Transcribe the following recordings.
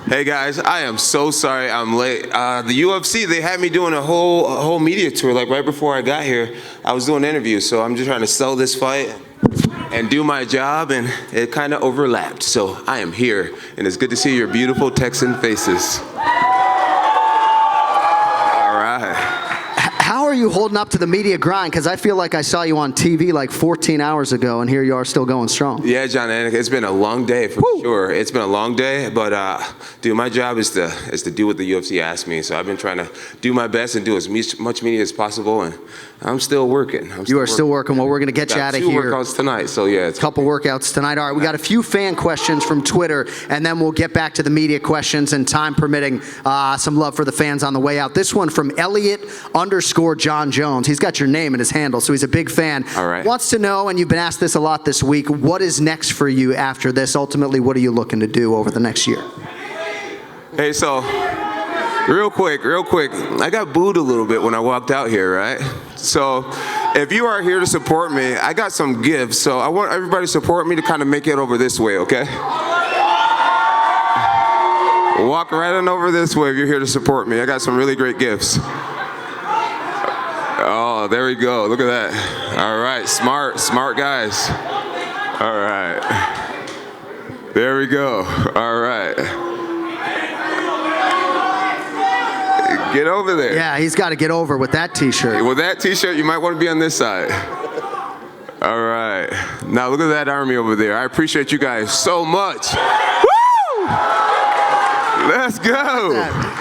Hey guys, I am so sorry I'm late. The UFC, they had me doing a whole media tour like right before I got here. I was doing interviews, so I'm just trying to sell this fight and do my job, and it kind of overlapped. So I am here, and it's good to see your beautiful Texan faces. All right. How are you holding up to the media grind? Because I feel like I saw you on TV like 14 hours ago, and here you are still going strong. Yeah, John, it's been a long day for sure. It's been a long day, but dude, my job is to do what the UFC asked me. So I've been trying to do my best and do as much media as possible, and I'm still working. You are still working. Well, we're going to get you out of here. 2 workouts tonight, so yeah. A couple workouts tonight. All right, we got a few fan questions from Twitter, and then we'll get back to the media questions, and time permitting, some love for the fans on the way out. This one from Elliot_Jon Jones. He's got your name in his handle, so he's a big fan. All right. Wants to know, and you've been asked this a lot this week, what is next for you after this? Ultimately, what are you looking to do over the next year? Hey, so real quick, I got booed a little bit when I walked out here, right? So if you are here to support me, I got some gifts, so I want everybody to support me to kind of make it over this way, okay? Walk right on over this way if you're here to support me. I got some really great gifts. Oh, there we go. Look at that. All right, smart guys. All right. There we go. All right. Get over there. Yeah, he's got to get over with that T-shirt. With that T-shirt, you might want to be on this side. All right. Now look at that army over there. I appreciate you guys so much. Woo! Let's go.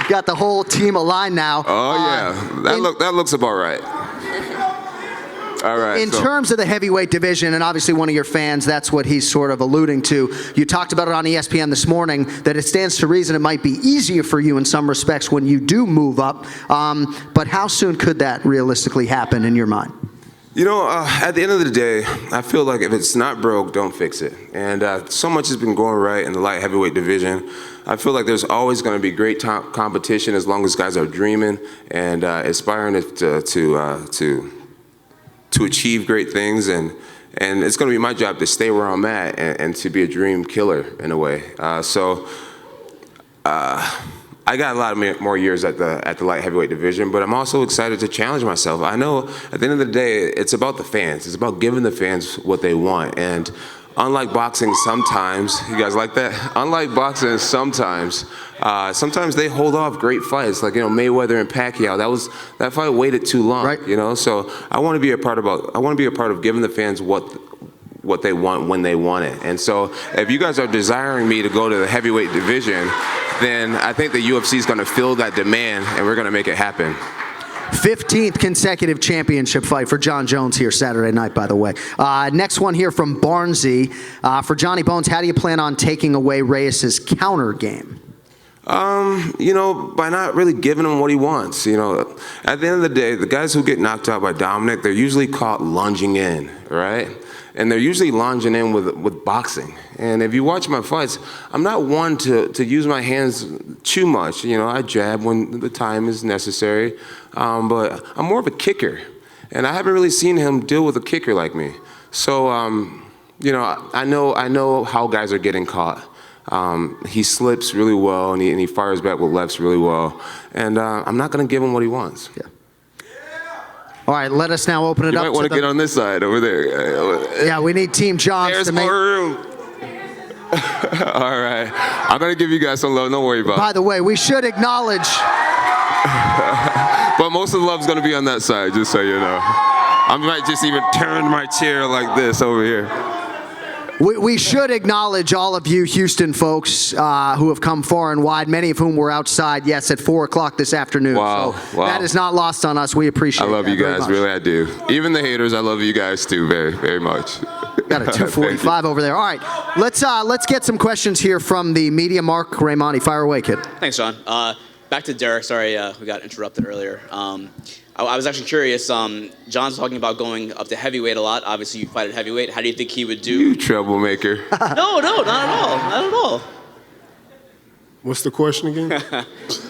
Got the whole team aligned now. Oh yeah, that looks about right. All right. In terms of the heavyweight division, and obviously one of your fans, that's what he's sort of alluding to. You talked about it on ESPN this morning, that it stands to reason it might be easier for you in some respects when you do move up. But how soon could that realistically happen in your mind? You know, at the end of the day, I feel like if it's not broke, don't fix it. And so much has been going right in the light heavyweight division. I feel like there's always going to be great competition as long as guys are dreaming and aspiring to achieve great things, and it's going to be my job to stay where I'm at and to be a dream killer in a way. I got a lot of more years at the light heavyweight division, but I'm also excited to challenge myself. I know at the end of the day, it's about the fans. It's about giving the fans what they want. And unlike boxing sometimes, you guys like that? Unlike boxing sometimes they hold off great fights, like, you know, Mayweather and Pacquiao. That fight waited too long, right? You know, so I want to be a part of giving the fans what they want when they want it. And so if you guys are desiring me to go to the heavyweight division, then I think the UFC is going to fill that demand, and we're going to make it happen. 15th consecutive championship fight for Jon Jones here Saturday night, by the way. Next one here from Barnesy. For Johnny Bones, how do you plan on taking away Reyes' counter game? You know, by not really giving him what he wants. You know, at the end of the day, the guys who get knocked out by Dominic, they're usually caught lunging in, right? And they're usually lunging in with boxing. And if you watch my fights, I'm not one to use my hands too much. You know, I jab when the time is necessary, but I'm more of a kicker. And I haven't really seen him deal with a kicker like me. So, you know, I know how guys are getting caught. He slips really well, and he fires back with lefts really well. And I'm not going to give him what he wants. Yeah. All right, let us now open it up. You might want to get on this side over there. Yeah, we need Team Johns. There's more room. All right. I'm going to give you guys some love. Don't worry about it. By the way, we should acknowledge. But most of the love's going to be on that side, just so you know. I might just even turn my chair like this over here. We should acknowledge all of you Houston folks who have come far and wide, many of whom were outside, yes, at 4 o'clock this afternoon. Wow, so that is not lost on us. We appreciate it. I love you guys, really I do. Even the haters, I love you guys too, very, very much. Got a 245 over there. All right, let's get some questions here from the media. Mark Raimondi, fire away, kid. Thanks, John. Back to Derrick. Sorry, we got interrupted earlier. I was actually curious. John's talking about going up to heavyweight a lot. Obviously, you fight at heavyweight. How do you think he would do? You troublemaker. No, not at all. Not at all. What's the question again?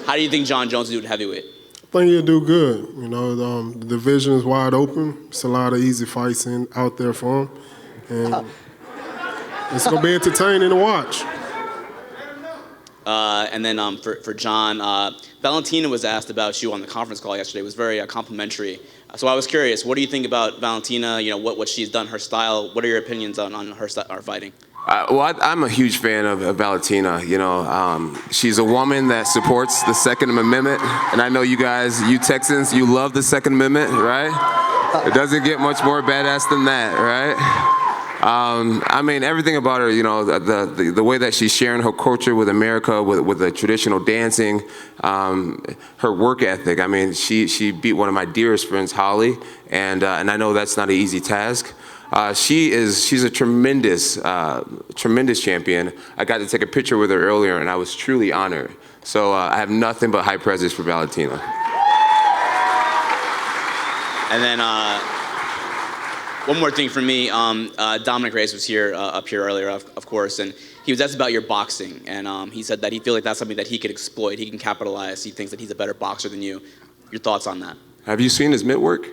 How do you think Jon Jones would do at heavyweight? I think he'll do good. You know, the division is wide open. It's a lot of easy fights out there for him. And it's going to be entertaining to watch. And then for Jon, Valentina was asked about you on the conference call yesterday. It was very complimentary. So I was curious, what do you think about Valentina? You know, what she's done, her style. What are your opinions on her fighting? I'm a huge fan of Valentina. You know, she's a woman that supports the Second Amendment, and I know you guys, you Texans, you love the Second Amendment, right? It doesn't get much more badass than that, right? I mean, everything about her, you know, the way that she's sharing her culture with America, with the traditional dancing, her work ethic. I mean, she beat one of my dearest friends, Holly, and I know that's not an easy task. She's a tremendous champion. I got to take a picture with her earlier, and I was truly honored. So I have nothing but high praise for Valentina. And then one more thing for me. Dominic Reyes was up here earlier, of course, and he was asked about your boxing, and he said that he feels like that's something that he could exploit, he can capitalize. He thinks that he's a better boxer than you. Your thoughts on that? Have you seen his mitt work?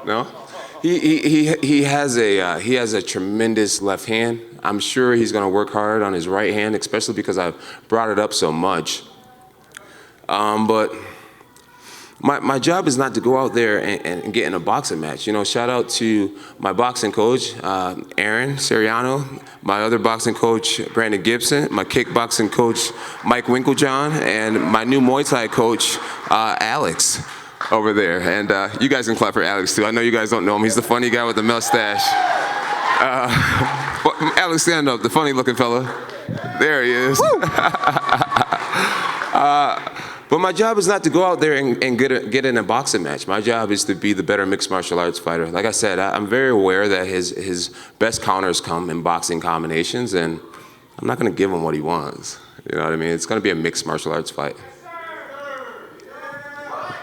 No? He has a tremendous left hand. I'm sure he's going to work hard on his right hand, especially because I've brought it up so much. But my job is not to go out there and get in a boxing match. You know, shout out to my boxing coach, Aaron Seriano, my other boxing coach, Brandon Gibson, my kickboxing coach, Mike Winklejohn, and my new Muay Thai coach, Alex, over there. And you guys can clap for Alex too. I know you guys don't know him. He's the funny guy with the mustache. Alex, stand up, the funny looking fella. There he is. But my job is not to go out there and get in a boxing match. My job is to be the better mixed martial arts fighter. Like I said, I'm very aware that his best counters come in boxing combinations, and I'm not going to give him what he wants. You know what I mean? It's going to be a mixed martial arts fight.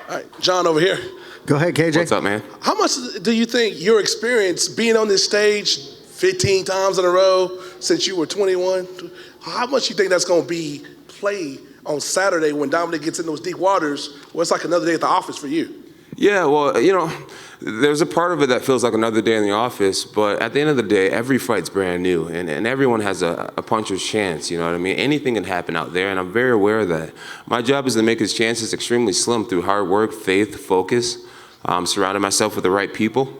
All right, Jon over here. Go ahead, KJ. What's up, man? How much do you think your experience being on this stage 15 times in a row since you were 21, how much do you think that's going to be played on Saturday when Dominic gets in those deep waters? Well, it's like another day at the office for you. Yeah, well, you know, there's a part of it that feels like another day in the office, but at the end of the day, every fight's brand new, and everyone has a puncher's chance, you know what I mean? Anything can happen out there, and I'm very aware of that. My job is to make his chances extremely slim through hard work, faith, focus, surrounding myself with the right people.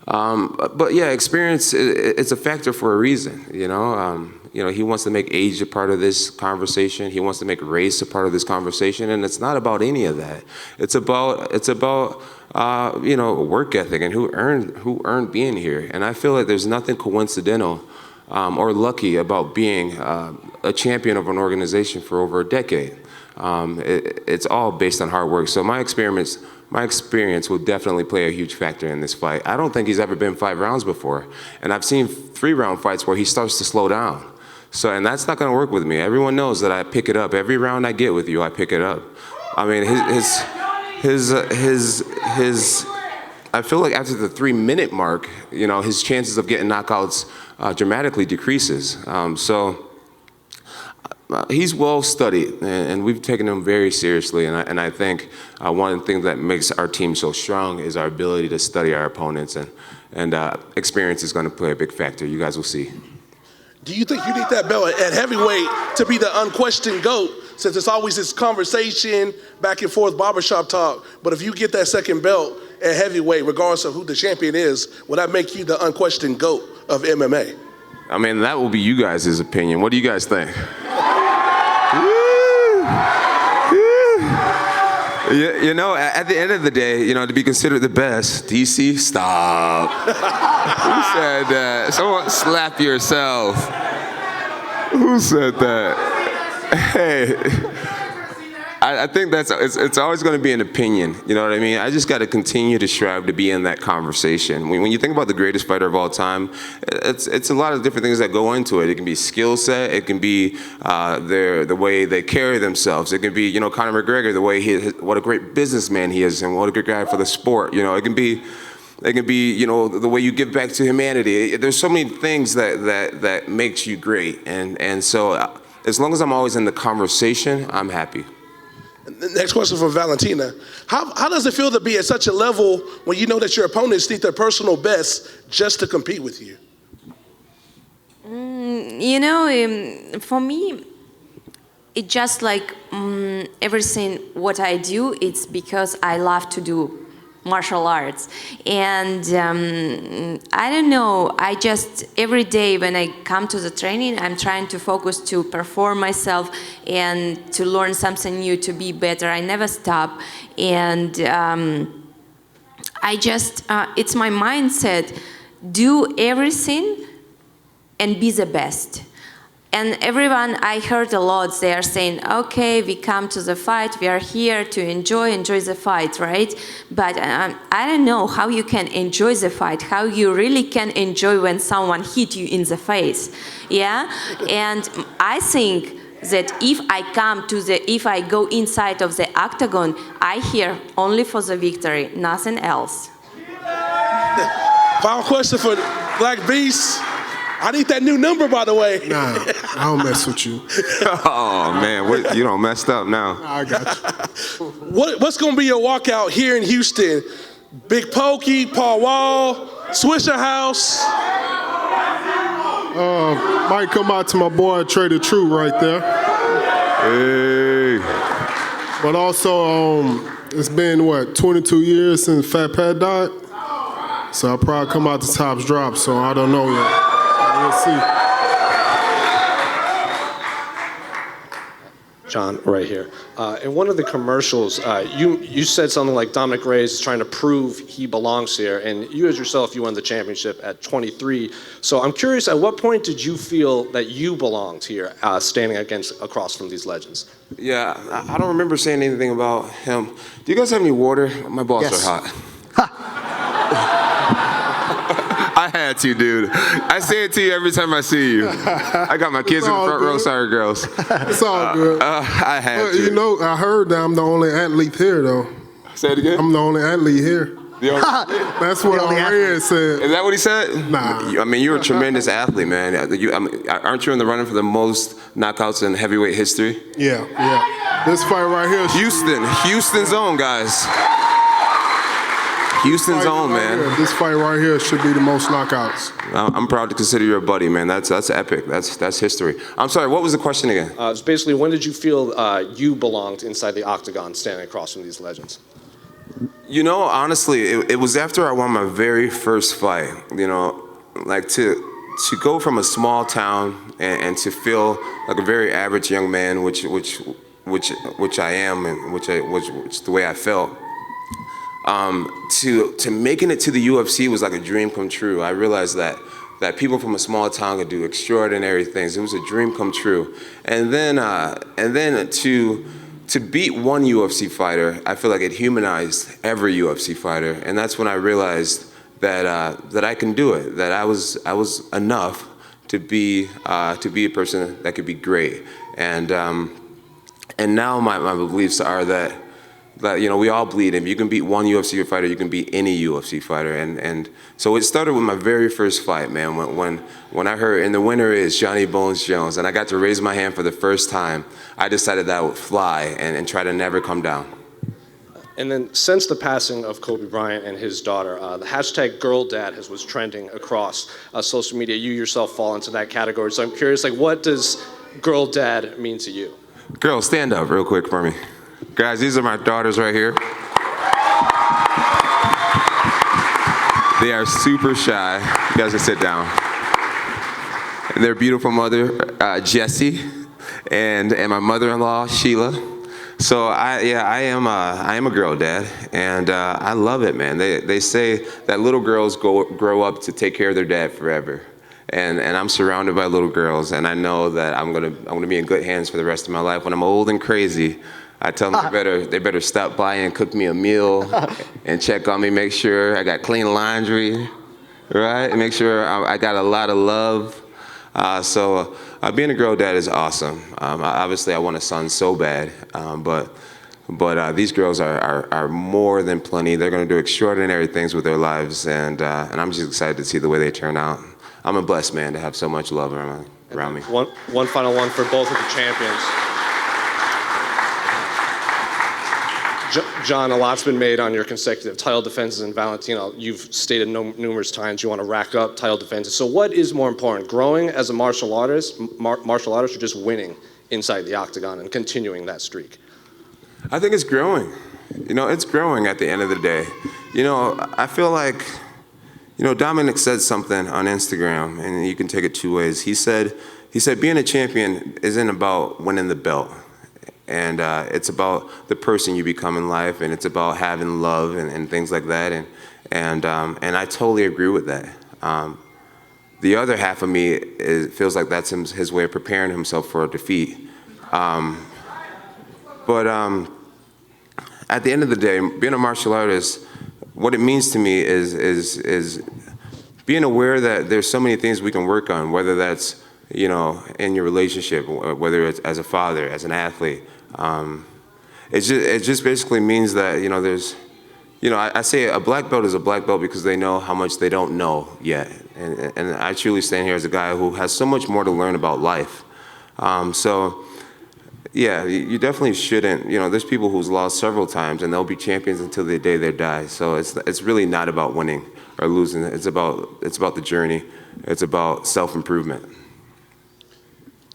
But yeah, experience, it's a factor for a reason, you know? You know, he wants to make age a part of this conversation. He wants to make race a part of this conversation, and it's not about any of that. It's about you know, work ethic and who earned being here. And I feel like there's nothing coincidental or lucky about being a champion of an organization for over a decade. It's all based on hard work. So my experience will definitely play a huge factor in this fight. I don't think he's ever been 5 rounds before, and I've seen 3-round fights where he starts to slow down. So, and that's not going to work with me. Everyone knows that I pick it up. Every round I get with you, I pick it up. I mean, I feel like after the 3-minute mark, you know, his chances of getting knockouts dramatically decreases. He's well studied, and we've taken him very seriously. And I think one of the things that makes our team so strong is our ability to study our opponents, and experience is going to play a big factor. You guys will see. Do you think you need that belt at heavyweight to be the unquestioned GOAT, since it's always this conversation, back and forth, barbershop talk? But if you get that second belt at heavyweight, regardless of who the champion is, will that make you the unquestioned GOAT of MMA? I mean, that will be you guys' opinion. What do you guys think? You know, at the end of the day, you know, to be considered the best, DC, stop. Who said that? Someone slap yourself. Who said that? Hey, I think it's always going to be an opinion. You know what I mean? I just got to continue to strive to be in that conversation. When you think about the greatest fighter of all time, it's a lot of different things that go into it. It can be skill set. It can be the way they carry themselves. It can be, you know, Conor McGregor, the way what a great businessman he is, and what a good guy for the sport. You know, it can be, you know, the way you give back to humanity. There's so many things that makes you great, and so as long as I'm always in the conversation, I'm happy. Next question from Valentina. How does it feel to be at such a level when you know that your opponents need their personal best just to compete with you? For me, it just like everything what I do, it's because I love to do martial arts. And I don't know, I just, every day when I come to the training, I'm trying to focus to perform myself and to learn something new, to be better. I never stop. And I just, it's my mindset, do everything and be the best. And everyone, I heard a lot, they are saying, okay, we come to the fight, we are here to enjoy the fight, right? But I don't know how you can enjoy the fight, how you really can enjoy when someone hit you in the face, yeah? And I think that if I go inside of the octagon, I here only for the victory, nothing else. Final question for Black Beast. I need that new number, by the way. Nah, I don't mess with you. Oh man, you don't messed up now. I got you. What's going to be your walkout here in Houston? Big Pokey, Paul Wall, Swisher House? Might come out to my boy Trader True right there. Hey. But also, it's been, 22 years since Fat Pat died? So I'll probably come out to Top's Drop, so I don't know yet. We'll see. John, right here. In one of the commercials, you said something like Dominic Reyes is trying to prove he belongs here, and you as yourself, you won the championship at 23. So I'm curious, at what point did you feel that you belonged here, standing across from these legends? Yeah, I don't remember saying anything about him. Do you guys have any water? My balls Yes. are hot. I had to, dude. I say it to you every time I see you. I got my kids in the front row, sorry girls. It's all good. I had But, to. I heard that I'm the only athlete here, though. Say it again? I'm the only athlete here. That's what Reyes said. Is that what he said? Nah. I mean, you're a tremendous athlete, man. Aren't you in the running for the most knockouts in heavyweight history? Yeah. This fight right here. Houston's own, guys. Houston's own, man. This fight right here should be the most knockouts. I'm proud to consider you a buddy, man. That's epic. That's history. I'm sorry, what was the question again? It's basically, when did you feel you belonged inside the octagon, standing across from these legends? You know, honestly, it was after I won my very first fight. You know, like to go from a small town and to feel like a very average young man, which I am, and which the way I felt. To making it to the UFC was like a dream come true. I realized that people from a small town could do extraordinary things. It was a dream come true. And then to beat one UFC fighter, I feel like it humanized every UFC fighter. And that's when I realized that I can do it. That I was enough to be a person that could be great. And now my beliefs are that we all bleed. If you can beat one UFC fighter, you can beat any UFC fighter. And so it started with my very first fight, man. When I heard, and the winner is Johnny Bones Jones, and I got to raise my hand for the first time, I decided that I would fly and try to never come down. And then since the passing of Kobe Bryant and his daughter, the hashtag #GirlDad was trending across social media. You yourself fall into that category. So I'm curious, what does GirlDad mean to you? Girl, stand up real quick for me. Guys, these are my daughters right here. They are super shy. You guys can sit down. And their beautiful mother, Jessie, and my mother-in-law, Sheila. So I am a girl dad, and I love it, man. They say that little girls grow up to take care of their dad forever. And I'm surrounded by little girls, and I know that I'm gonna be in good hands for the rest of my life. When I'm old and crazy, I tell them they better stop by and cook me a meal and check on me, make sure I got clean laundry, right? And make sure I got a lot of love. So being a girl dad is awesome. Obviously, I want a son so bad, but these girls are more than plenty. They're gonna do extraordinary things with their lives, and I'm just excited to see the way they turn out. I'm a blessed man to have so much love around me. One final one for both of the champions. Jon, a lot's been made on your consecutive title defenses, and Valentina, you've stated numerous times you want to rack up title defenses. So what is more important, growing as a martial artist, or just winning inside the octagon and continuing that streak? I think it's growing. It's growing at the end of the day. I feel like, Dominic said something on Instagram, and you can take it two ways. He said being a champion isn't about winning the belt. And it's about the person you become in life, and it's about having love and things like that. And I totally agree with that. The other half of me feels like that's his way of preparing himself for a defeat. But at the end of the day, being a martial artist, what it means to me is being aware that there's so many things we can work on, whether that's in your relationship, whether it's as a father, as an athlete. It just basically means that, there's, I say a black belt is a black belt because they know how much they don't know yet. And I truly stand here as a guy who has so much more to learn about life. So, yeah, you definitely shouldn't, there's people who's lost several times and they'll be champions until the day they die. So it's really not about winning or losing. It's about the journey. It's about self-improvement.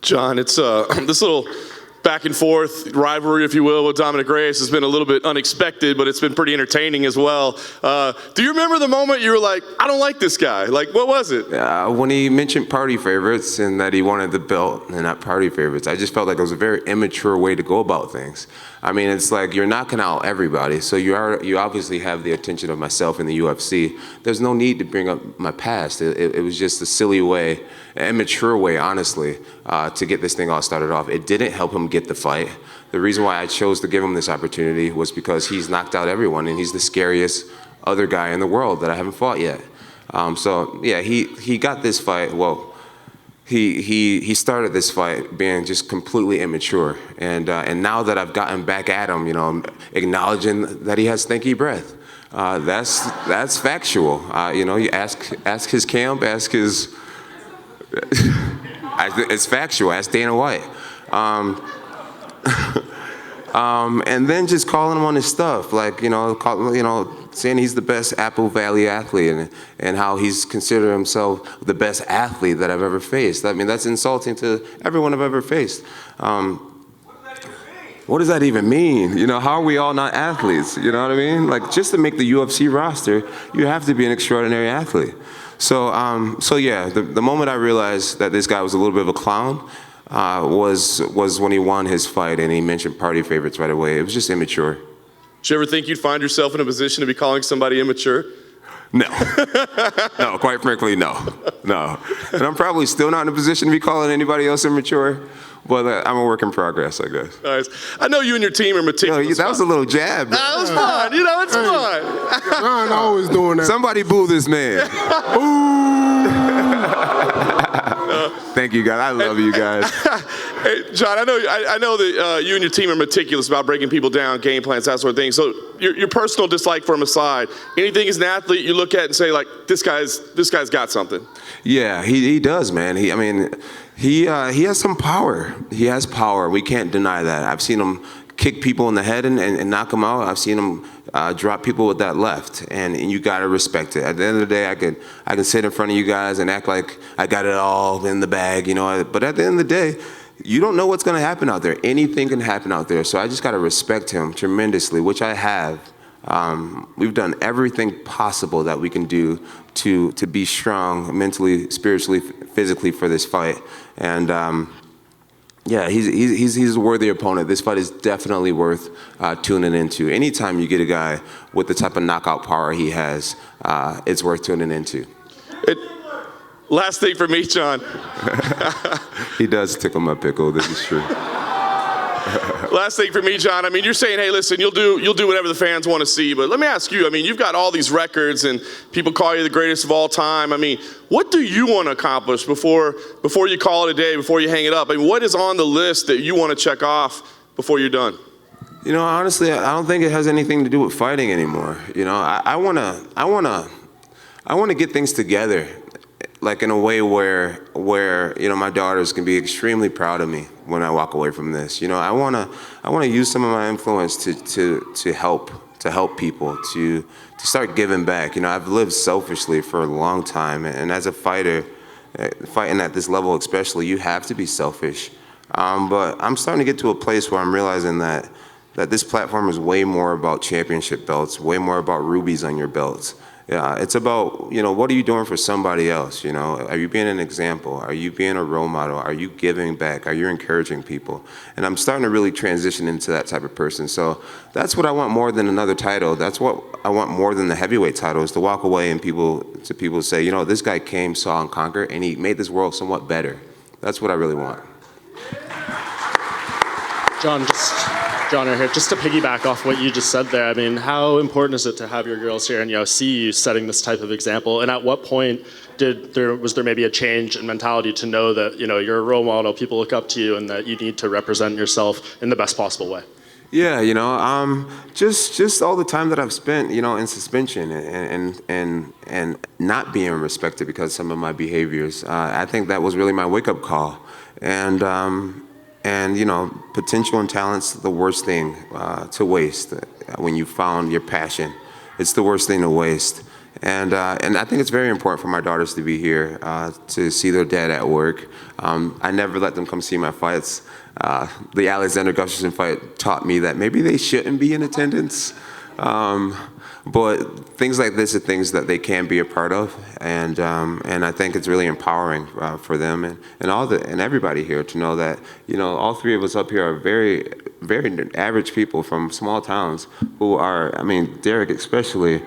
Jon, it's this little back and forth rivalry, if you will, with Dominic Reyes has been a little bit unexpected, but it's been pretty entertaining as well. Do you remember the moment you were like, I don't like this guy? Like, what was it? When he mentioned party favorites and that he wanted the belt and not party favorites, I just felt like it was a very immature way to go about things. I mean, it's like you're knocking out everybody, so you obviously have the attention of myself in the UFC. There's no need to bring up my past. It was just a silly way, an immature way, honestly, to get this thing all started off. It didn't help him get the fight. The reason why I chose to give him this opportunity was because he's knocked out everyone, and he's the scariest other guy in the world that I haven't fought yet. So yeah, he got this fight. Well, he started this fight being just completely immature, and now that I've gotten back at him, acknowledging that he has stinky breath. That's factual. You ask his camp, ask his. It's factual. Ask Dana White. And then just calling him on his stuff, like saying he's the best Apple Valley athlete and how he's considered himself the best athlete that I've ever faced. I mean, that's insulting to everyone I've ever faced. What does that even mean? How are we all not athletes? You know what I mean? Like, just to make the UFC roster, you have to be an extraordinary athlete. So yeah, the moment I realized that this guy was a little bit of a clown was when he won his fight and he mentioned party favorites right away. It was just immature. Did you ever think you'd find yourself in a position to be calling somebody immature? No. No, quite frankly, no. And I'm probably still not in a position to be calling anybody else immature, but I'm a work in progress, I guess. Nice. I know you and your team are meticulous. That was a little jab. That was fun. It's fun. Jon always doing that. Somebody boo this man. Thank you, guys. I love you guys. Hey, Jon, I know that you and your team are meticulous about breaking people down, game plans, that sort of thing. So your personal dislike for him aside, anything as an athlete you look at and say, like, this guy's got something? Yeah, he does, man. He has some power. He has power. We can't deny that. I've seen him kick people in the head and knock them out. I've seen him drop people with that left, and you gotta respect it. At the end of the day, I can sit in front of you guys and act like I got it all in the bag, but at the end of the day, you don't know what's gonna happen out there. Anything can happen out there, so I just gotta respect him tremendously, which I have. We've done everything possible that we can do to be strong mentally, spiritually, physically for this fight, and yeah, he's a worthy opponent. This fight is definitely worth tuning into. Anytime you get a guy with the type of knockout power he has, it's worth tuning into. Last thing for me, Jon. He does tickle my pickle. This is true. Last thing for me, Jon. I mean, you're saying, hey, listen, you'll do whatever the fans want to see. But let me ask you. I mean, you've got all these records, and people call you the greatest of all time. I mean, what do you want to accomplish before you call it a day, before you hang it up? I mean, what is on the list that you want to check off before you're done? Honestly, I don't think it has anything to do with fighting anymore. I wanna get things together. like in a way where my daughters can be extremely proud of me when I walk away from this. I wanna use some of my influence to help people, to start giving back. I've lived selfishly for a long time, and as a fighter, fighting at this level especially, you have to be selfish. But I'm starting to get to a place where I'm realizing that this platform is way more about championship belts, way more about rubies on your belts. Yeah, it's about, what are you doing for somebody else? Are you being an example? Are you being a role model? Are you giving back? Are you encouraging people? And I'm starting to really transition into that type of person. So that's what I want more than another title. That's what I want more than the heavyweight title, is to walk away and people say, this guy came, saw, and conquered, and he made this world somewhat better. That's what I really want. John, right here, just to piggyback off what you just said there, I mean, how important is it to have your girls here and see you setting this type of example? And at what point was there maybe a change in mentality to know that you're a role model, people look up to you, and that you need to represent yourself in the best possible way? Yeah, just all the time that I've spent, in suspension and not being respected because of some of my behaviors. I think that was really my wake-up call. And potential and talent's the worst thing to waste. When you found your passion, it's the worst thing to waste. And I think it's very important for my daughters to be here, to see their dad at work. I never let them come see my fights. The Alexander Gustafsson fight taught me that maybe they shouldn't be in attendance. But things like this are things that they can be a part of, and I think it's really empowering for them and everybody here to know that all three of us up here are very, very average people from small towns who are, Derrick especially,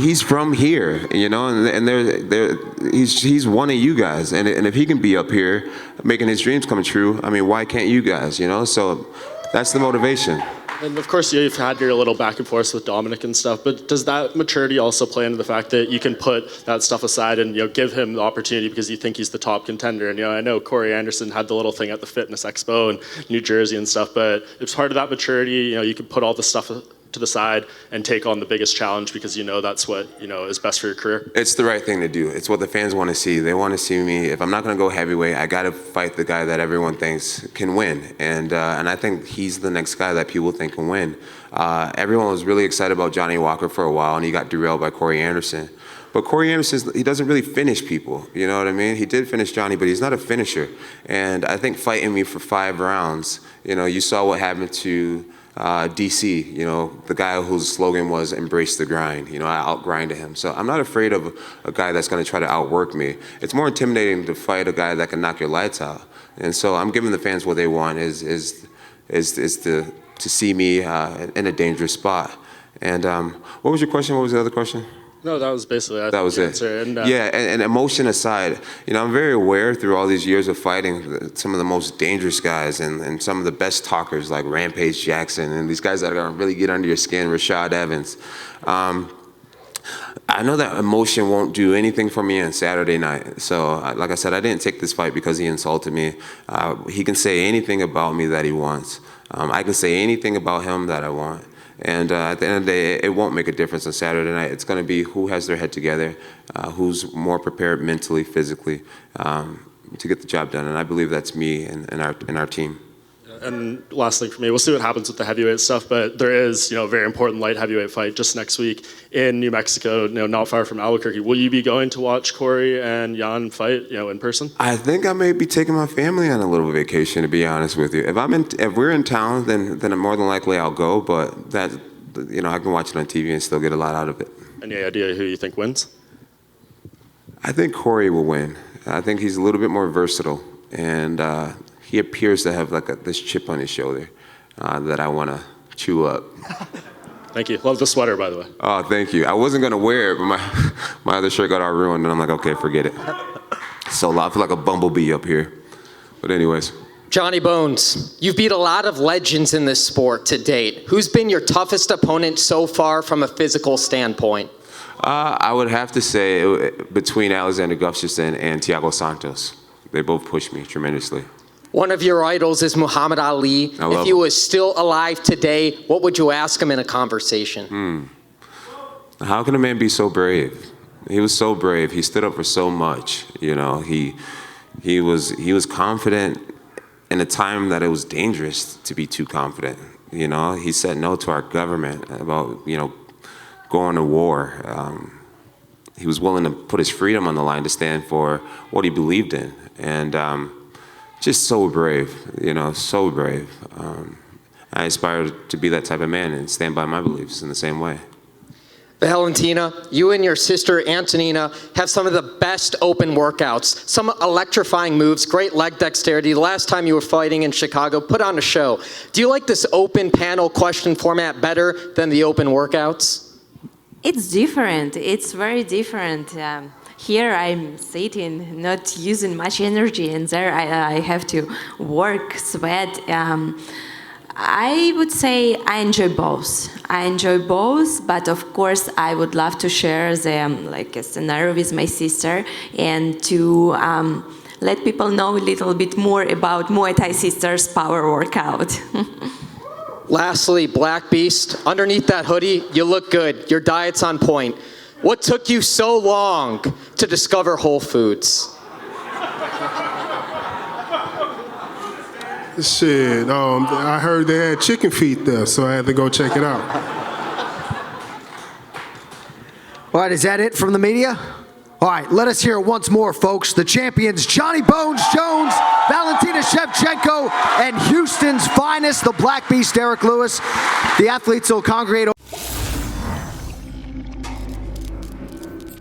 he's from here, and he's one of you guys, and if he can be up here making his dreams come true, why can't you guys? So that's the motivation. And of course, you've had your little back and forth with Dominic and stuff, but does that maturity also play into the fact that you can put that stuff aside and give him the opportunity because you think he's the top contender? And I know Corey Anderson had the little thing at the Fitness Expo in New Jersey and stuff, but it's part of that maturity. You can put all the stuff to the side and take on the biggest challenge because that's what is best for your career. It's the right thing to do. It's what the fans want to see. They want to see me. If I'm not going to go heavyweight, I got to fight the guy that everyone thinks can win, and I think he's the next guy that people think can win. Everyone was really excited about Johnny Walker for a while, and he got derailed by Corey Anderson. But Corey Anderson, he doesn't really finish people. You know what I mean? He did finish Johnny, but he's not a finisher. And I think fighting me for 5 rounds, you saw what happened to DC, the guy whose slogan was "Embrace the grind." I outgrinded him. So I'm not afraid of a guy that's going to try to outwork me. It's more intimidating to fight a guy that can knock your lights out. And so I'm giving the fans what they want is to see me in a dangerous spot. And what was your question? What was the other question? No, that was basically that was it. Answer. And, and emotion aside, I'm very aware through all these years of fighting some of the most dangerous guys and some of the best talkers like Rampage Jackson and these guys that are going to really get under your skin, Rashad Evans. I know that emotion won't do anything for me on Saturday night. So, like I said, I didn't take this fight because he insulted me. He can say anything about me that he wants. I can say anything about him that I want. And at the end of the day, it won't make a difference on Saturday night. It's going to be who has their head together, who's more prepared mentally, physically, to get the job done. And I believe that's me and our team. And last thing for me, we'll see what happens with the heavyweight stuff, but there is, a very important light heavyweight fight just next week in New Mexico, not far from Albuquerque. Will you be going to watch Corey and Jan fight, in person? I think I may be taking my family on a little vacation, to be honest with you. If we're in town, then more than likely I'll go, but that, I can watch it on TV and still get a lot out of it. Any idea who you think wins? I think Corey will win. I think he's a little bit more versatile, and he appears to have this chip on his shoulder that I want to chew up. Thank you. Love the sweater, by the way. Oh, thank you. I wasn't going to wear it, but my other shirt got all ruined, and I'm like, okay, forget it. So I feel like a bumblebee up here. But anyways. Johnny Bones, you've beat a lot of legends in this sport to date. Who's been your toughest opponent so far from a physical standpoint? I would have to say between Alexander Gustafsson and Thiago Santos. They both pushed me tremendously. One of your idols is Muhammad Ali. If he was still alive today, what would you ask him in a conversation? How can a man be so brave? He was so brave. He stood up for so much. You know, he was confident in a time that it was dangerous to be too confident. You know, he said no to our government about, you know, going to war. He was willing to put his freedom on the line to stand for what he believed in. And just so brave, you know, so brave. I aspire to be that type of man and stand by my beliefs in the same way. Valentina, you and your sister Antonina have some of the best open workouts, some electrifying moves, great leg dexterity. The last time you were fighting in Chicago, put on a show. Do you like this open panel question format better than the open workouts? It's different. It's very different. Here I'm sitting, not using much energy, and there I have to work, sweat. I would say I enjoy both. But of course I would love to share like a scenario with my sister and to let people know a little bit more about Muay Thai Sisters power workout. Lastly, Black Beast, underneath that hoodie, you look good. Your diet's on point. What took you so long to discover Whole Foods? Shit, I heard they had chicken feet there, so I had to go check it out. All right, is that it from the media? All right, let us hear it once more, folks. The champions, Johnny Bones Jones, Valentina Shevchenko, and Houston's finest, the Black Beast, Derrick Lewis. The athletes will congregate